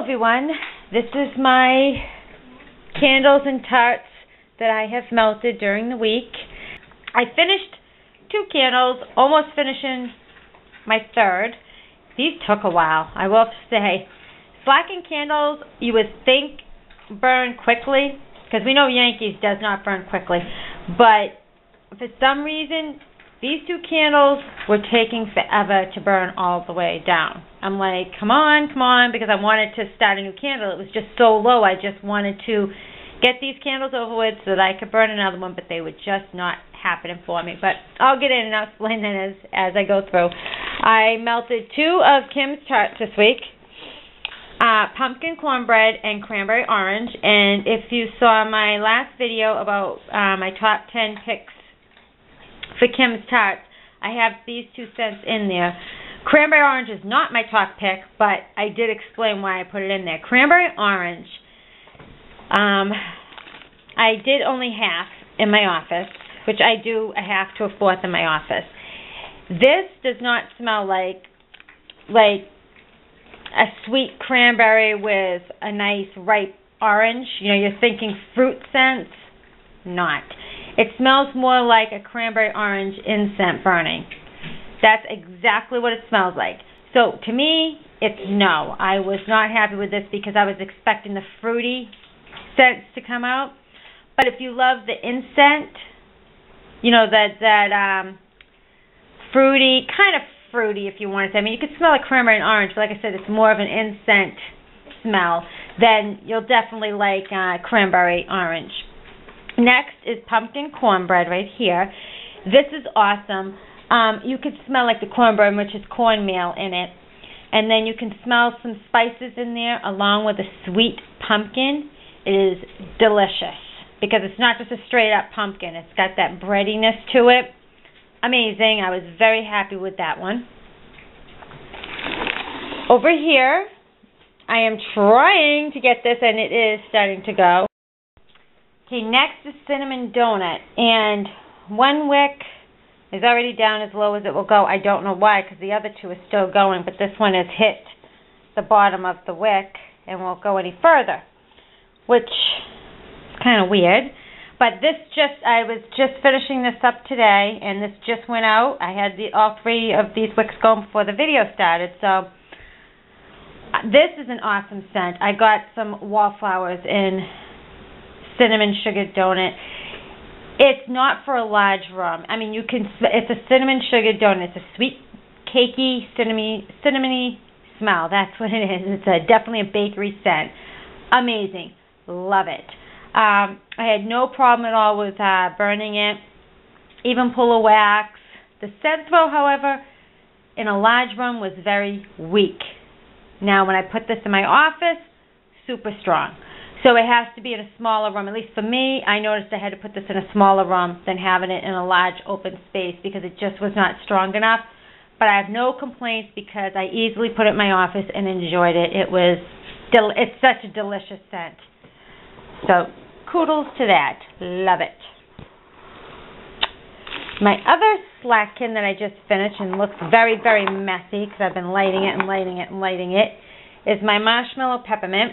Hello everyone, this is my candles and tarts that I have melted during the week. I finished 2 candles, almost finishing my third. These took a while, I will have to say. Slatkin candles, you would think burn quickly, because we know Yankees does not burn quickly, but for some reason, these 2 candles were taking forever to burn all the way down. I'm like, come on, because I wanted to start a new candle. It was just so low, I just wanted to get these candles over with so that I could burn another one, but they were just not happening for me. But I'll get in and I'll explain that as I go through. I melted 2 of Kim's Tarts this week. Pumpkin cornbread and cranberry orange. And if you saw my last video about my top 10 picks for Kim's Tarts, I have these 2 scents in there. Cranberry orange is not my top pick, but I did explain why I put it in there. Cranberry orange, I did only half in my office, which I do a half to a fourth in my office. This does not smell like a sweet cranberry with a nice ripe orange. You know, you're thinking fruit scents. Not. It smells more like a cranberry orange incense burning. That's exactly what it smells like. So to me, it's no. I was not happy with this because I was expecting the fruity scents to come out. But if you love the incense, you know, that fruity, kind of fruity if you want to say. I mean, you could smell like cranberry and orange, but like I said, it's more of an incense smell. Then you'll definitely like cranberry orange. Next is pumpkin cornbread right here. This is awesome. You could smell like the cornbread, which is cornmeal in it. And then you can smell some spices in there along with a sweet pumpkin. It is delicious because it's not just a straight up pumpkin. It's got that breadiness to it. Amazing. I was very happy with that one. Over here, I am trying to get this, and it is starting to go. Okay, next is cinnamon donut, and one wick is already down as low as it will go. I don't know why, because the other 2 are still going, but this one has hit the bottom of the wick and won't go any further, which is kind of weird. But I was just finishing this up today, and this just went out. I had all 3 of these wicks going before the video started, so this is an awesome scent. I got some wallflowers in cinnamon sugar donut. It's not for a large room. I mean, it's a cinnamon sugar donut. It's a sweet, cakey, cinnamony smell. That's what it is. It's definitely a bakery scent. Amazing. Love it. I had no problem at all with burning it. Even pull a wax. The scent throw, however, in a large room was very weak. Now, when I put this in my office, super strong. So it has to be in a smaller room. At least for me, I noticed I had to put this in a smaller room than having it in a large open space because it just was not strong enough. But I have no complaints because I easily put it in my office and enjoyed it. It's such a delicious scent. So kudos to that. Love it. My other Slatkin that I just finished and looks very, very messy because I've been lighting it is my marshmallow peppermint.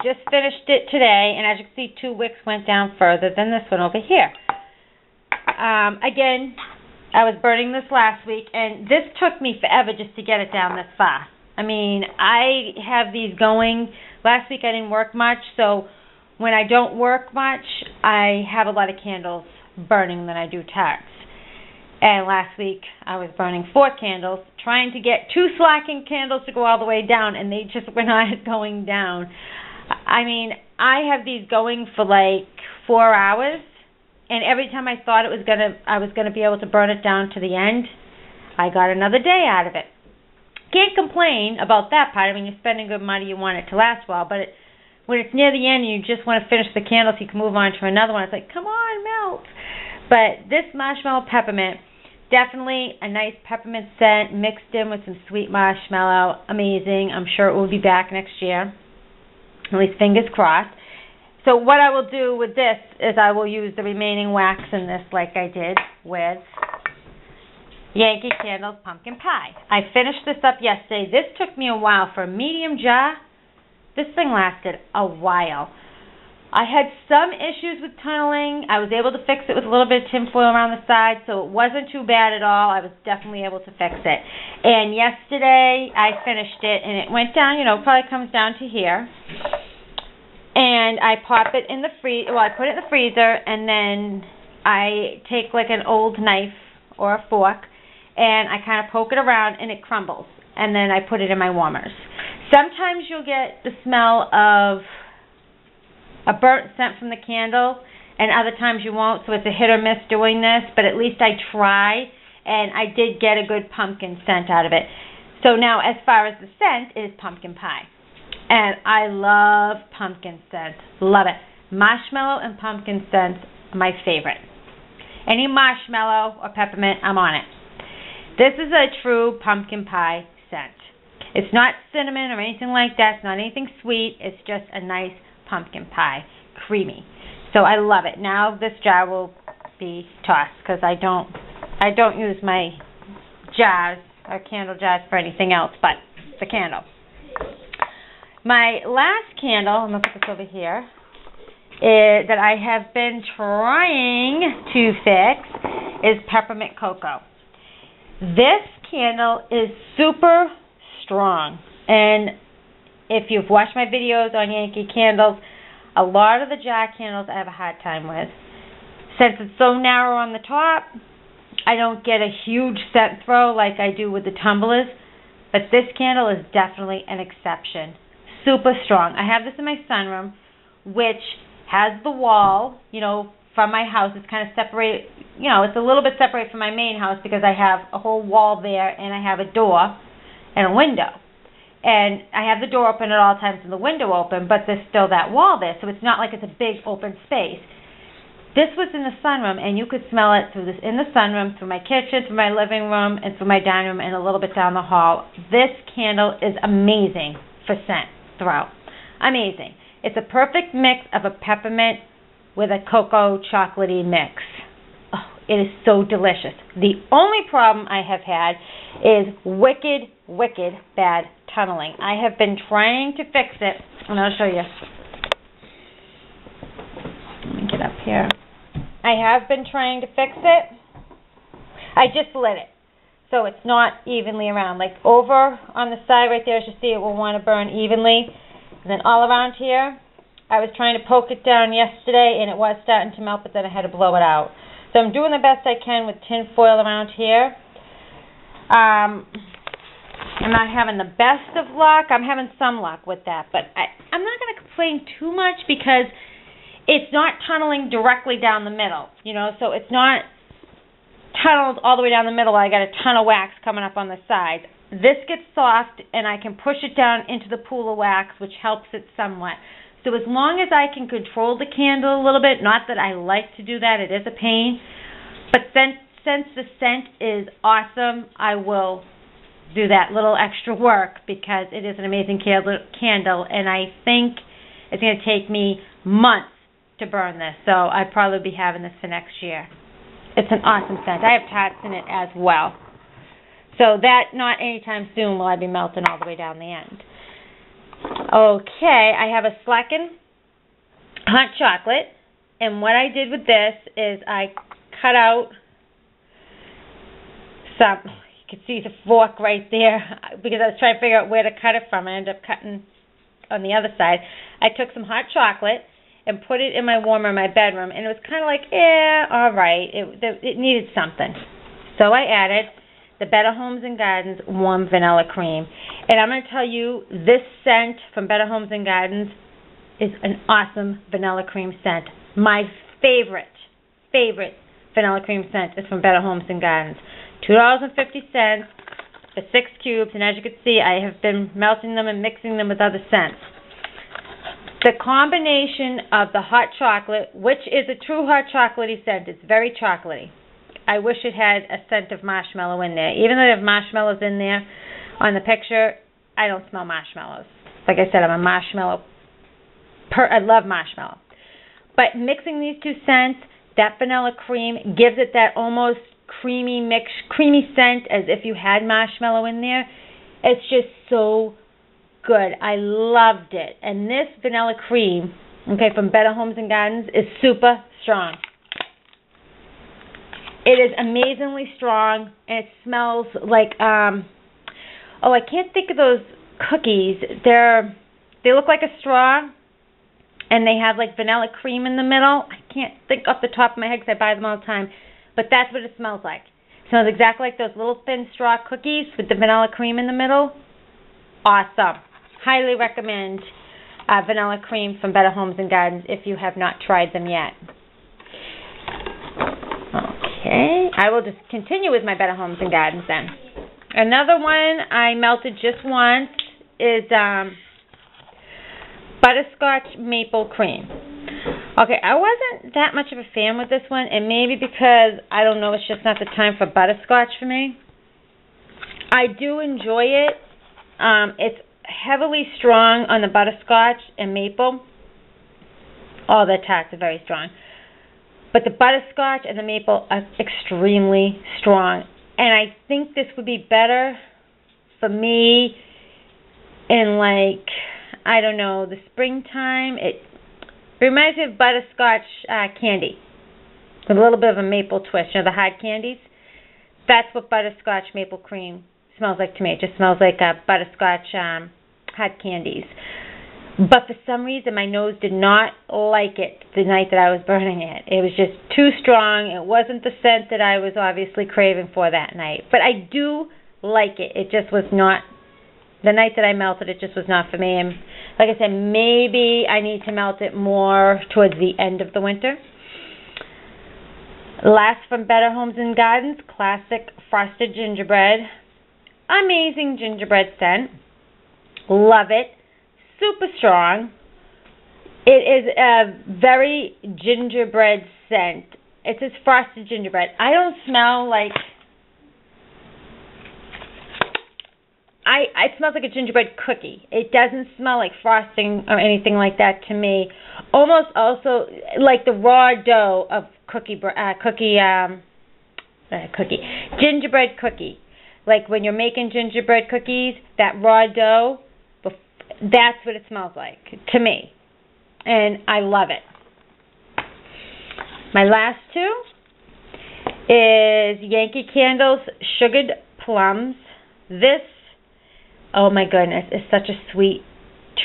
Just finished it today, and as you can see, 2 wicks went down further than this one over here. Again, I was burning this last week, and this took me forever just to get it down this far. I mean, I have these going. Last week I didn't work much, so when I don't work much, I have a lot of candles burning than I do tarts. And last week I was burning 4 candles, trying to get 2 Slatkin candles to go all the way down, and they just were not going down. I mean, I have these going for like 4 hours, and every time I thought I was gonna be able to burn it down to the end, I got another day out of it. Can't complain about that part. I mean, you're spending good money, you want it to last a while, but when it's near the end and you just want to finish the candle so you can move on to another one, it's like, come on, melt. But this marshmallow peppermint, definitely a nice peppermint scent mixed in with some sweet marshmallow. Amazing. I'm sure it will be back next year. At least fingers crossed. So what I will do with this is I will use the remaining wax in this like I did with Yankee Candles Pumpkin Pie. I finished this up yesterday. This took me a while for a medium jar. this thing lasted a while. I had some issues with tunneling. I was able to fix it with a little bit of tinfoil around the side, so it wasn't too bad at all. I was definitely able to fix it. And yesterday I finished it, and it went down, probably comes down to here. And I pop it in the I put it in the freezer, and then I take like an old knife or a fork, and I kind of poke it around, and it crumbles. And then I put it in my warmers. Sometimes you'll get the smell of a burnt scent from the candle, and other times you won't, so it's a hit or miss doing this, but at least I try, and I did get a good pumpkin scent out of it. So now, as far as the scent, it is pumpkin pie, and I love pumpkin scent. Love it. Marshmallow and pumpkin scent are my favorite. Any marshmallow or peppermint, I'm on it. This is a true pumpkin pie scent. It's not cinnamon or anything like that. It's not anything sweet. It's just a nice pumpkin pie, creamy. So I love it. Now this jar will be tossed because I don't use my jars or candle jars for anything else but the candle. My last candle, I'm going to put this over here, that I have been trying to fix is peppermint cocoa. This candle is super strong, and if you've watched my videos on Yankee Candles, a lot of the jar candles I have a hard time with. Since it's so narrow on the top, I don't get a huge scent throw like I do with the tumblers, but this candle is definitely an exception. Super strong. I have this in my sunroom, which has the wall, from my house. It's kind of separated, it's a little bit separated from my main house because I have a whole wall there, and I have a door and a window. And I have the door open at all times and the window open, but there's still that wall there, so it's not like it's a big open space. This was in the sunroom, and you could smell it in the sunroom, through my kitchen, through my living room, and through my dining room, and a little bit down the hall. This candle is amazing for scent throw. Amazing. It's a perfect mix of a peppermint with a cocoa chocolatey mix. Oh, it is so delicious. The only problem I have had is wicked, wicked bad tunneling. I have been trying to fix it, and I'll show you. Let me get up here. I have been trying to fix it. I just lit it, so it's not evenly around. Like over on the side right there, as you see, it will want to burn evenly. And then all around here, I was trying to poke it down yesterday, and it was starting to melt, but then I had to blow it out. So I'm doing the best I can with tin foil around here. I'm not having the best of luck. I'm having some luck with that, but I'm not going to complain too much because it's not tunneling directly down the middle, so it's not tunneled all the way down the middle. I got a ton of wax coming up on the sides. This gets soft, and I can push it down into the pool of wax, which helps it somewhat. So as long as I can control the candle a little bit, not that I like to do that, it is a pain, but since the scent is awesome, I will do that little extra work because it is an amazing candle, and I think it's going to take me months to burn this, so I'd probably be having this for next year. It's an awesome scent. I have tarts in it as well. So that, not anytime soon will I be melting all the way down the end. Okay, I have a Slatkin hot chocolate, and what I did with this is I cut out some. You can see the fork right there because I was trying to figure out where to cut it from. I ended up cutting on the other side. I took some hot chocolate and put it in my warmer in my bedroom, and it was kind of like, all right. It needed something. So I added the Better Homes Gardens warm vanilla cream. And I'm going to tell you, this scent from Better Homes Gardens is an awesome vanilla cream scent. My favorite vanilla cream scent is from Better Homes Gardens. $2.50 for 6 cubes, and as you can see, I have been melting them and mixing them with other scents. The combination of the hot chocolate, which is a true hot chocolatey scent, it's very chocolatey. I wish it had a scent of marshmallow in there. Even though they have marshmallows in there on the picture, I don't smell marshmallows. Like I said, I'm a marshmallow. I love marshmallow. But mixing these two scents, that vanilla cream gives it that almost creamy scent as if you had marshmallow in there. It's just so good. I loved it. And this vanilla cream, okay, from Better Homes and Gardens is super strong. It is amazingly strong, and it smells like, I can't think of those cookies. They look like a straw, and they have like vanilla cream in the middle. I can't think off the top of my head because I buy them all the time, but that's what it smells like. It smells exactly like those little thin straw cookies with the vanilla cream in the middle. Awesome. Highly recommend vanilla cream from Better Homes and Gardens if you have not tried them yet. Okay, I will just continue with my Better Homes and Gardens then. Another one I melted just once is butterscotch maple cream. Okay, I wasn't that much of a fan with this one, and maybe because, I don't know, it's just not the time for butterscotch for me. I do enjoy it. It's heavily strong on the butterscotch and maple. All the tarts are very strong. But the butterscotch and the maple are extremely strong. And I think this would be better for me in, like, I don't know, the springtime. It reminds me of butterscotch candy with a little bit of a maple twist. You know, the hard candies? That's what butterscotch maple cream smells like to me. It just smells like butterscotch hard candies. But for some reason, my nose did not like it the night that I was burning it. It was just too strong. It wasn't the scent that I was obviously craving for that night. But I do like it. It just was not, the night that I melted it just was not for me. And like I said, maybe I need to melt it more towards the end of the winter. Last from Better Homes and Gardens, classic frosted gingerbread. Amazing gingerbread scent. Love it. Super strong. It is a very gingerbread scent. It says frosted gingerbread. I don't smell like... It smells like a gingerbread cookie. It doesn't smell like frosting or anything like that to me. Almost also like the raw dough of gingerbread cookie. Like when you're making gingerbread cookies, that raw dough, that's what it smells like to me. And I love it. My last two is Yankee Candles Sugared Plums. This, oh my goodness, is such a sweet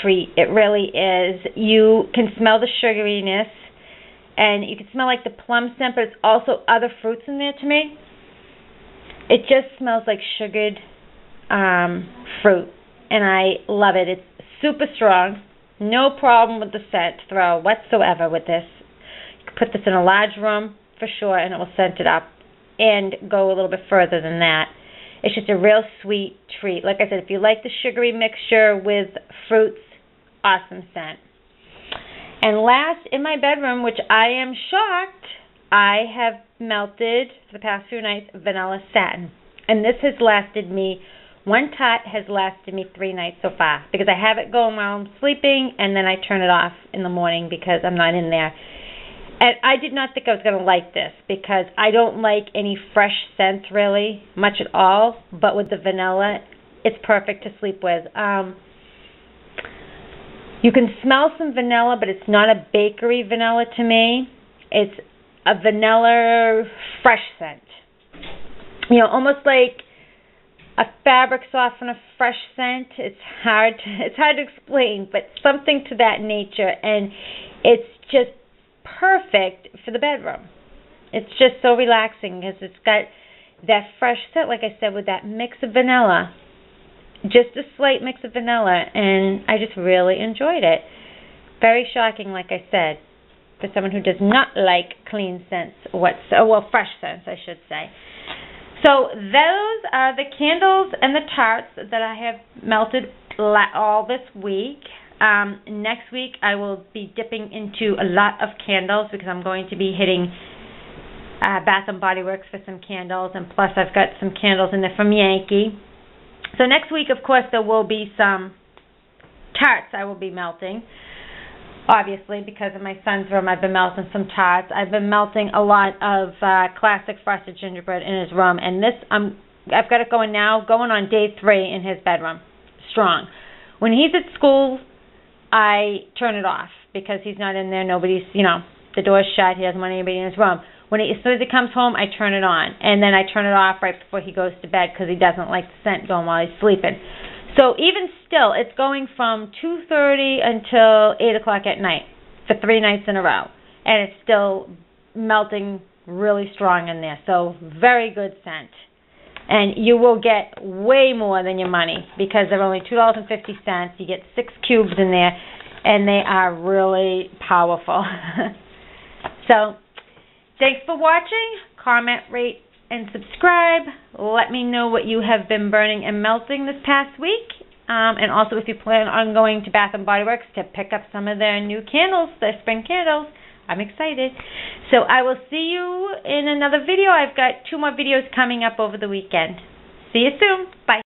treat. It really is. You can smell the sugariness, and you can smell like the plum scent, but it's also other fruits in there to me. It just smells like sugared fruit, and I love it. It's super strong. No problem with the scent throw whatsoever with this. You can put this in a large room for sure, and it will scent it up and go a little bit further than that. It's just a real sweet treat. Like I said, if you like the sugary mixture with fruits, awesome scent. And last, in my bedroom, which I am shocked, I have melted, for the past few nights, vanilla satin. And this has lasted me, one tart has lasted me 3 nights so far. Because I have it going while I'm sleeping, and then I turn it off in the morning because I'm not in there. And I did not think I was going to like this because I don't like any fresh scents really, much at all. But with the vanilla, it's perfect to sleep with. You can smell some vanilla, but it's not a bakery vanilla to me. It's a vanilla fresh scent. You know, almost like a fabric softener fresh scent. It's hard to explain, but something to that nature. And it's just perfect for the bedroom. It's just so relaxing because it's got that fresh scent, like I said, with that mix of vanilla. Just a slight mix of vanilla, and I just really enjoyed it. Very shocking, like I said, for someone who does not like clean scents, fresh scents, I should say. So those are the candles and the tarts that I have melted all this week. Next week I will be dipping into a lot of candles because I'm going to be hitting Bath & Body Works for some candles, and plus I've got some candles in there from Yankee. So next week, of course, there will be some tarts I will be melting. Obviously, because of my son's room, I've been melting some tarts. I've been melting a lot of classic frosted gingerbread in his room. And this, I've got it going now, going on day 3 in his bedroom. Strong. When he's at school, I turn it off because he's not in there. Nobody's, the door's shut. He doesn't want anybody in his room. As soon as he comes home, I turn it on. And then I turn it off right before he goes to bed because he doesn't like the scent going while he's sleeping. So even still, it's going from 2:30 until 8 o'clock at night for 3 nights in a row. And it's still melting really strong in there. So very good scent. And you will get way more than your money because they're only $2.50. You get 6 cubes in there, and they are really powerful. So thanks for watching. Comment, rate, and subscribe. Let me know what you have been burning and melting this past week. And also if you plan on going to Bath & Body Works to pick up some of their new candles, their spring candles. I'm excited. So I will see you in another video. I've got 2 more videos coming up over the weekend. See you soon. Bye.